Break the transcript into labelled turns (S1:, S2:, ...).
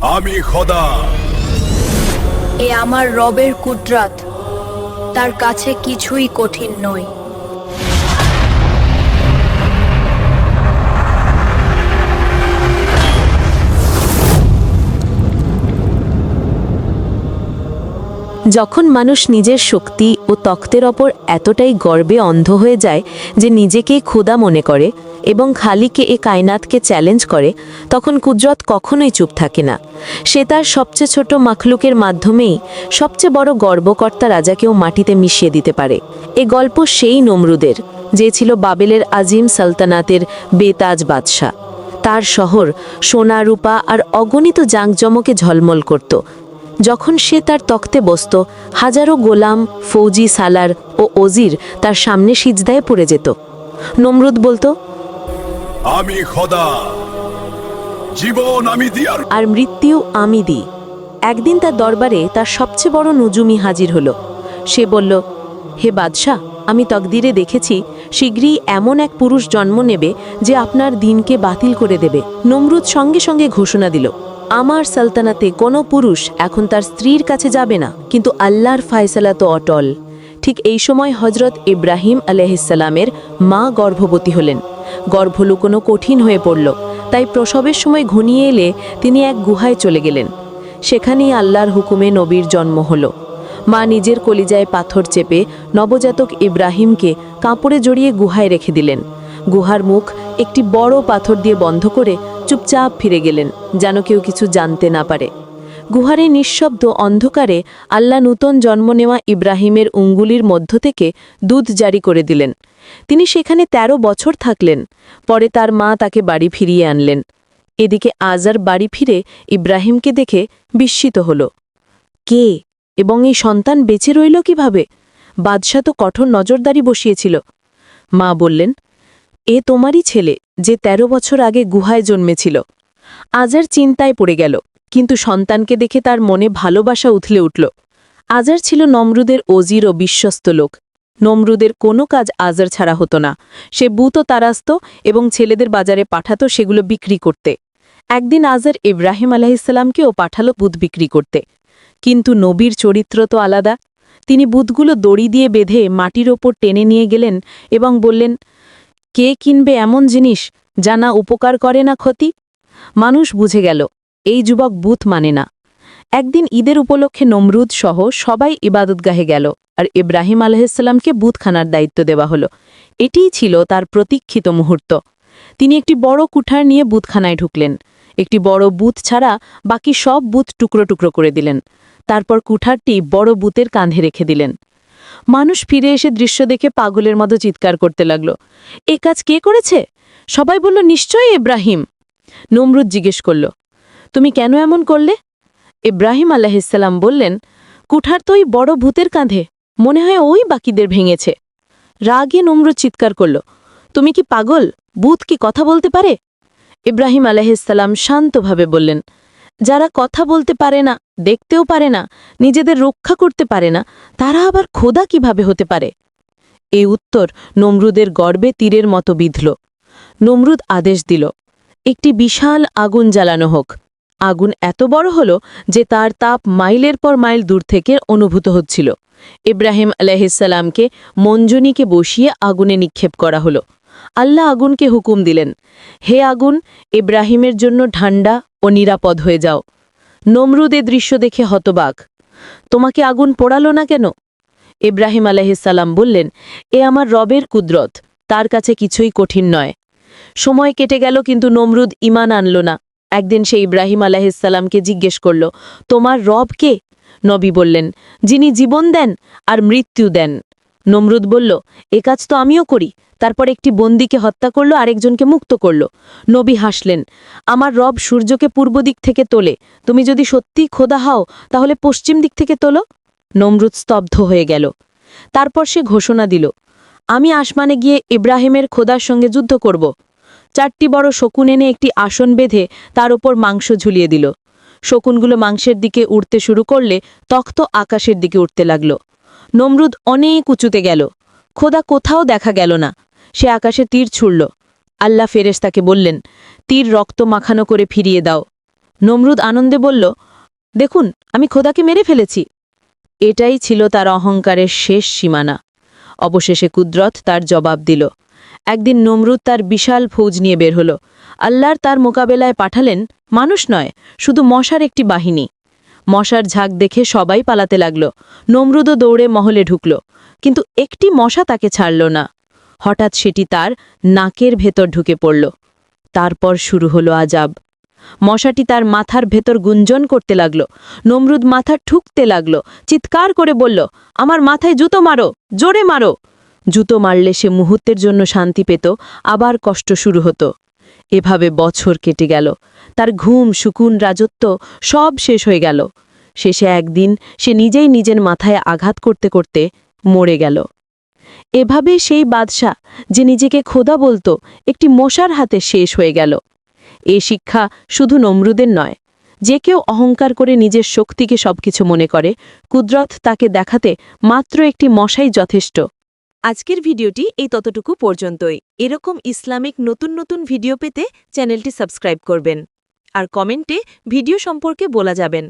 S1: আমি খোদা।
S2: এ আমার রবের কুদরত, তার কাছে কিছুই কঠিন নয়।
S3: যখন মানুষ নিজের শক্তি ও তক্তের ওপর এতটাই গর্বে অন্ধ হয়ে যায় যে নিজেকেই খোদা মনে করে এবং খালিকে এ কায়নাতকে চ্যালেঞ্জ করে, তখন কুদরত কখনোই চুপ থাকে না। সে তার সবচেয়ে ছোট মাখলুকের মাধ্যমেই সবচেয়ে বড় গর্বকর্তা রাজাকেও মাটিতে মিশিয়ে দিতে পারে। এ গল্প সেই নমরুদের, যে ছিল বাবেলের আজিম সালতানাতের বেতাজ বাদশাহ। তার শহর সোনা রূপা আর অগণিত জাঁকজমকে ঝলমল করত। যখন সে তার তখ্তে বসত, হাজারো গোলাম, ফৌজি, সালার ও ওজির তার সামনে সিজদায় পড়ে যেত। নমরুদ বলতো,
S1: আমি খোদা, জীবন আমি দিয়ার।
S3: আর মৃত্যু আমি দিই। একদিন তার দরবারে তার সবচেয়ে বড় নজুমি হাজির হলো। সে বলল, হে বাদশাহ, আমি তকদিরে দেখেছি শীঘ্রই এমন এক পুরুষ জন্ম নেবে যে আপনার দিনকে বাতিল করে দেবে। নমরুদ সঙ্গে সঙ্গে ঘোষণা দিল, আমার সালতানাতে কোনো পুরুষ এখন তার স্ত্রীর কাছে যাবে না, কিন্তু আল্লাহর ফায়সালা তো অটল। ঠিক এই সময় হজরত ইব্রাহিম আলাইহিসসালামের মা গর্ভবতী হলেন। গর্ভ লুকোনো কঠিন হয়ে পড়ল, তাই প্রসবের সময় ঘনিয়ে এলে তিনি এক গুহায় চলে গেলেন। সেখানেই আল্লাহর হুকুমে নবীর জন্ম হলো। মা নিজের কলিজায় পাথর চেপে নবজাতক ইব্রাহিমকে কাপড়ে জড়িয়ে গুহায় রেখে দিলেন। গুহার মুখ একটি বড় পাথর দিয়ে বন্ধ করে চুপচাপ ফিরে গেলেন, যেন কেউ কিছু জানতে না পারে। গুহারে নিঃশব্দ অন্ধকারে আল্লাহ নূতন জন্ম নেওয়া ইব্রাহিমের উঙ্গুলির মধ্য থেকে দুধ জারি করে দিলেন। তিনি সেখানে ১৩ বছর থাকলেন। পরে তার মা তাকে বাড়ি ফিরিয়ে আনলেন। এদিকে আজার বাড়ি ফিরে ইব্রাহিমকে দেখে বিস্মিত হল। কে এবং এই সন্তান বেঁচে রইল কিভাবে? বাদশাহ তো কঠোর নজরদারি বসিয়েছিল। মা বললেন, এ তোমারই ছেলে, যে ১৩ বছর আগে গুহায় জন্মেছিল। আজার চিন্তায় পড়ে গেল, কিন্তু সন্তানকে দেখে তার মনে ভালোবাসা উথলে উঠল। আজার ছিল নমরুদের ওজির ও বিশ্বস্ত লোক। নমরুদের কোনো কাজ আজার ছাড়া হতো না। সে বুতও তারাস্ত এবং ছেলেদের বাজারে পাঠাতো সেগুলো বিক্রি করতে। একদিন আজার ইব্রাহিম আলাইহিসসালামকেও পাঠালো বুত বিক্রি করতে। কিন্তু নবীর চরিত্র তো আলাদা। তিনি বুতগুলো দড়ি দিয়ে বেঁধে মাটির ওপর টেনে নিয়ে গেলেন এবং বললেন, কে কিনবে এমন জিনিস যা না উপকার করে না ক্ষতি? মানুষ বুঝে গেল, এই যুবক বুত মানে না। একদিন ঈদের উপলক্ষে নমরুদ সহ সবাই ইবাদতগাহে গেল, আর ইব্রাহিম আলাইহিসসালামকে বুতখানার দায়িত্ব দেওয়া হলো। এটিই ছিল তার প্রতীক্ষিত মুহূর্ত। তিনি একটি বড় কুঠার নিয়ে বুতখানায় ঢুকলেন। একটি বড় বুত ছাড়া বাকি সব বুত টুকরো টুকরো করে দিলেন। তারপর কুঠারটি বড় বুতের কাঁধে রেখে দিলেন। মানুষ ফিরে এসে দৃশ্য দেখে পাগলের মতো চিৎকার করতে লাগল, এ কাজ কে করেছে? সবাই বলল, নিশ্চয়ই ইব্রাহিম। নমরুদ জিজ্ঞেস করল, তুমি কেন এমন করলে? ইব্রাহিম আলাইহিসসালাম বললেন, কুঠার তো ওই বড় ভূতের কাঁধে, মনে হয় ওই বাকিদের ভেঙেছে। রাগে নমরুদ চিৎকার করল, তুমি কি পাগল? ভূত কি কথা বলতে পারে? ইব্রাহিম আলাইহিসসালাম শান্তভাবে বললেন, যারা কথা বলতে পারে না, দেখতেও পারে না, নিজেদের রক্ষা করতে পারে না, তারা আবার খোদা কিভাবে হতে পারে? এই উত্তর নমরুদের গর্বে তীরের মতো বিঁধল। নমরুদ আদেশ দিল, একটি বিশাল আগুন জ্বালানো হোক। আগুন এত বড় হল যে তার তাপ মাইলের পর মাইল দূর থেকে অনুভূত হচ্ছিল। ইব্রাহিম আলাইহিসসালামকে মঞ্জুনিকে বসিয়ে আগুনে নিক্ষেপ করা হলো। আল্লাহ আগুনকে হুকুম দিলেন, হে আগুন, ইব্রাহিমের জন্য ঠান্ডা ও নিরাপদ হয়ে যাও। নমরুদ এ দৃশ্য দেখে হতবাক, তোমাকে আগুন পোড়ালো না কেন? ইব্রাহিম আলাইহিসসালাম বললেন, এ আমার রবের কুদরত, তার কাছে কিছুই কঠিন নয়। সময় কেটে গেল, কিন্তু নমরুদ ঈমান আনল না। একদিন সে ইব্রাহিম আলাইহিসসালামকে জিজ্ঞেস করল, তোমার রব কে? নবী বললেন, যিনি জীবন দেন আর মৃত্যু দেন। নমরুদ বলল, এ কাজ তো আমিও করি। তারপর একটি বন্দীকে হত্যা করল, আরেকজনকে মুক্ত করল। নবী হাসলেন, আমার রব সূর্যকে পূর্ব দিক থেকে তোলে, তুমি যদি সত্যিই খোদা হও তাহলে পশ্চিম দিক থেকে তোলো। নমরুদ স্তব্ধ হয়ে গেল। তারপর সে ঘোষণা দিল, আমি আসমানে গিয়ে ইব্রাহিমের খোদার সঙ্গে যুদ্ধ করব। 4টি বড় শকুন এনে একটি আসন বেঁধে তার উপর মাংস ঝুলিয়ে দিল। শকুনগুলো মাংসের দিকে উড়তে শুরু করলে তখ্ত আকাশের দিকে উঠতে লাগল। নমরুদ অনেক উঁচুতে গেল, খোদা কোথাও দেখা গেল না। সে আকাশে তীর ছুড়ল। আল্লাহ ফেরেশতাকে বললেন, তীর রক্ত মাখানো করে ফিরিয়ে দাও। নমরুদ আনন্দে বলল, দেখুন আমি খোদাকে মেরে ফেলেছি। এটাই ছিল তার অহংকারের শেষ সীমানা। অবশেষে কুদরত তার জবাব দিল। একদিন নমরুদ তার বিশাল ফৌজ নিয়ে বের হল। আল্লাহর তার মোকাবেলায় পাঠালেন মানুষ নয়, শুধু মশার একটি বাহিনী। মশার ঝাঁক দেখে সবাই পালাতে লাগল। নমরুদও দৌড়ে মহলে ঢুকল, কিন্তু একটি মশা তাকে ছাড়ল না। হঠাৎ সেটি তার নাকের ভেতর ঢুকে পড়ল। তারপর শুরু হলো আজাব। মশাটি তার মাথার ভেতর গুঞ্জন করতে লাগল। নমরুদ মাথা ঠুকতে লাগল, চিৎকার করে বলল, আমার মাথায় জুতো মারো, জোরে মারো। জুতো মারলে সে মুহূর্তের জন্য শান্তি পেত, আবার কষ্ট শুরু হতো। এভাবে বছর কেটে গেল। তার ঘুম, সুকুন, রাজত্ব সব শেষ হয়ে গেল। শেষে একদিন সে নিজেই নিজের মাথায় আঘাত করতে করতে মরে গেল। এভাবে সেই বাদশা যে নিজেকে খোদা বলতো, একটি মশার হাতে শেষ হয়ে গেল। এ শিক্ষা শুধু নমরুদের নয়, যে কেউ অহংকার করে নিজের শক্তিকে সবকিছু মনে করে, কুদরত তাকে দেখাতে মাত্র একটি মশাই যথেষ্ট। আজকের ভিডিওটি এই ততটুকু পর্যন্তই। এরকম ইসলামিক নতুন নতুন ভিডিও পেতে চ্যানেলটি সাবস্ক্রাইব করবেন আর কমেন্টে ভিডিও সম্পর্কে বলা যাবেন।